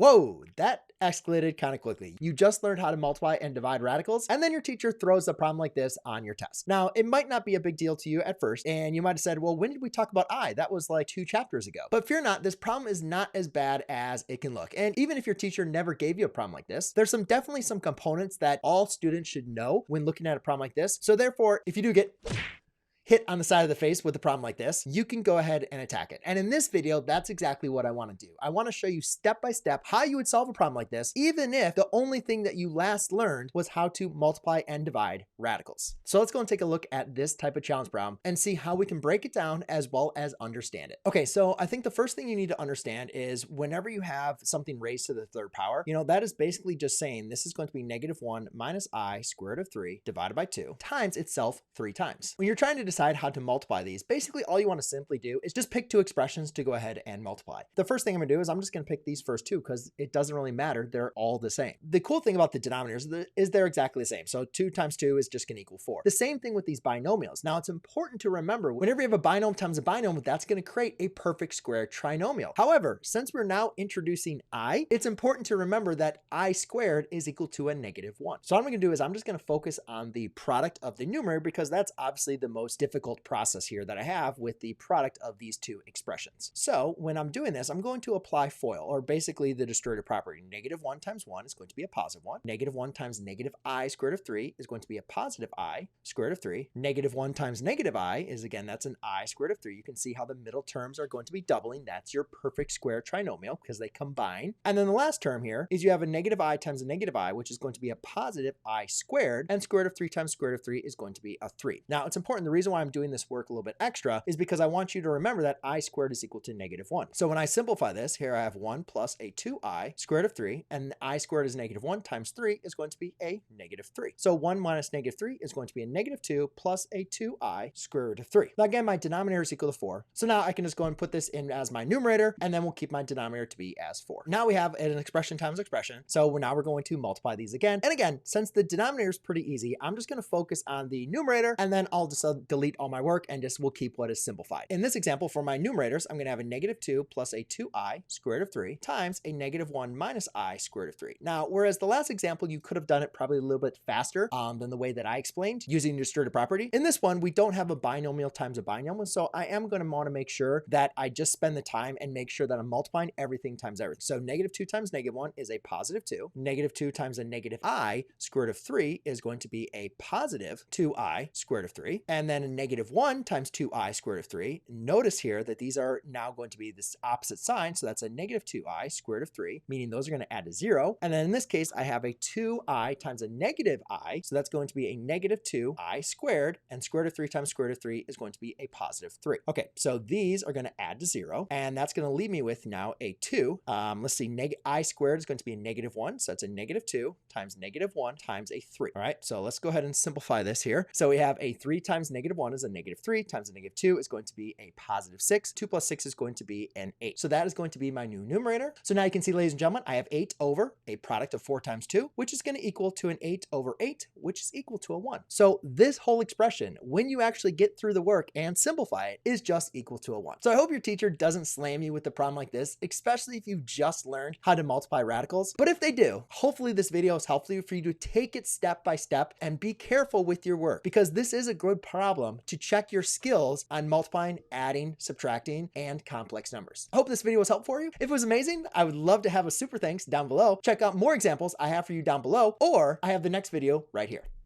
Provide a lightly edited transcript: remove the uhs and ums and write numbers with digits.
Whoa, that escalated kind of quickly. You just learned how to multiply and divide radicals, and then your teacher throws a problem like this on your test. Now, it might not be a big deal to you at first, and you might have said, well, when did we talk about I? That was like 2 chapters ago. But fear not, this problem is not as bad as it can look. And even if your teacher never gave you a problem like this, there's definitely some components that all students should know when looking at a problem like this. So therefore, if you do get hit on the side of the face with a problem like this, you can go ahead and attack it. And in this video, that's exactly what I want to do. I want to show you step by step how you would solve a problem like this, even if the only thing that you last learned was how to multiply and divide radicals. So let's go and take a look at this type of challenge problem and see how we can break it down as well as understand it. Okay, so I think the first thing you need to understand is whenever you have something raised to the third power, that is basically just saying this is going to be -1 minus I squared of 3 divided by 2 times itself 3 times. When you're trying to decide how to multiply these, basically all you want to simply do is just pick 2 expressions to go ahead and multiply. The first thing I'm going to do is I'm just going to pick these first 2 because it doesn't really matter. They're all the same. The cool thing about the denominators is they're exactly the same. So 2 times 2 is just going to equal 4. The same thing with these binomials. Now it's important to remember whenever you have a binomial times a binomial, that's going to create a perfect square trinomial. However, since we're now introducing I, it's important to remember that I squared is equal to a -1. So what I'm going to do is I'm just going to focus on the product of the numerator because that's obviously the most difficult process here that I have with the product of these 2 expressions. So when I'm doing this, I'm going to apply FOIL, or basically the distributive property. -1 times 1 is going to be a positive 1. -1 times -I squared of 3 is going to be a positive I squared of 3. -1 times -I is, again, that's an I squared of 3. You can see how the middle terms are going to be doubling. That's your perfect square trinomial because they combine. And then the last term here is you have a -I times a -I, which is going to be a positive I squared, and square root of 3 times square root of 3 is going to be a 3. Now it's important. The reason why I'm doing this work a little bit extra is because I want you to remember that I squared is equal to -1. So when I simplify this, here I have 1 plus a 2I square root of 3, and I squared is -1 times 3 is going to be a -3. So 1 minus -3 is going to be a -2 plus a 2I square root of 3. Now again, my denominator is equal to 4. So now I can just go and put this in as my numerator, and then we'll keep my denominator to be as 4. Now we have an expression times expression. So now we're going to multiply these again. And again, since the denominator is pretty easy, I'm just going to focus on the numerator, and then I'll just delete all my work and just we'll keep what is simplified. In this example, for my numerators, I'm going to have a -2 plus a 2I square root of 3 times a -1 minus I square root of 3. Now, whereas the last example, you could have done it probably a little bit faster than the way that I explained using the distributive property. In this one, we don't have a binomial times a binomial, so I am going to want to make sure that I just spend the time and make sure that I'm multiplying everything times everything. So -2 times -1 is a positive 2. -2 times a -I square root of 3 is going to be a positive 2I square root of 3. And then a -1 times 2I square root of 3. Notice here that these are now going to be this opposite sign. So that's a -2I square root of 3, meaning those are going to add to 0. And then in this case, I have a 2I times a -I. So that's going to be a -2I squared, and square root of 3 times square root of 3 is going to be a positive 3. Okay, so these are going to add to 0, and that's going to leave me with now a 2. Let's see, I squared is going to be a -1. So that's a -2 times -1 times a 3. All right, so let's go ahead and simplify this here. So we have a 3 times -1 is a -3 times a -2 is going to be a positive 6. 2 plus 6 is going to be an 8. So that is going to be my new numerator. So now you can see, ladies and gentlemen, I have 8 over a product of 4 times 2, which is going to equal to an 8 over 8, which is equal to a 1. So this whole expression, when you actually get through the work and simplify it, is just equal to a 1. So I hope your teacher doesn't slam you with a problem like this, especially if you've just learned how to multiply radicals. But if they do, hopefully this video is helpful for you to take it step by step and be careful with your work, because this is a good problem to check your skills on multiplying, adding, subtracting, and complex numbers. I hope this video was helpful for you. If it was amazing, I would love to have a super thanks down below. Check out more examples I have for you down below, or I have the next video right here.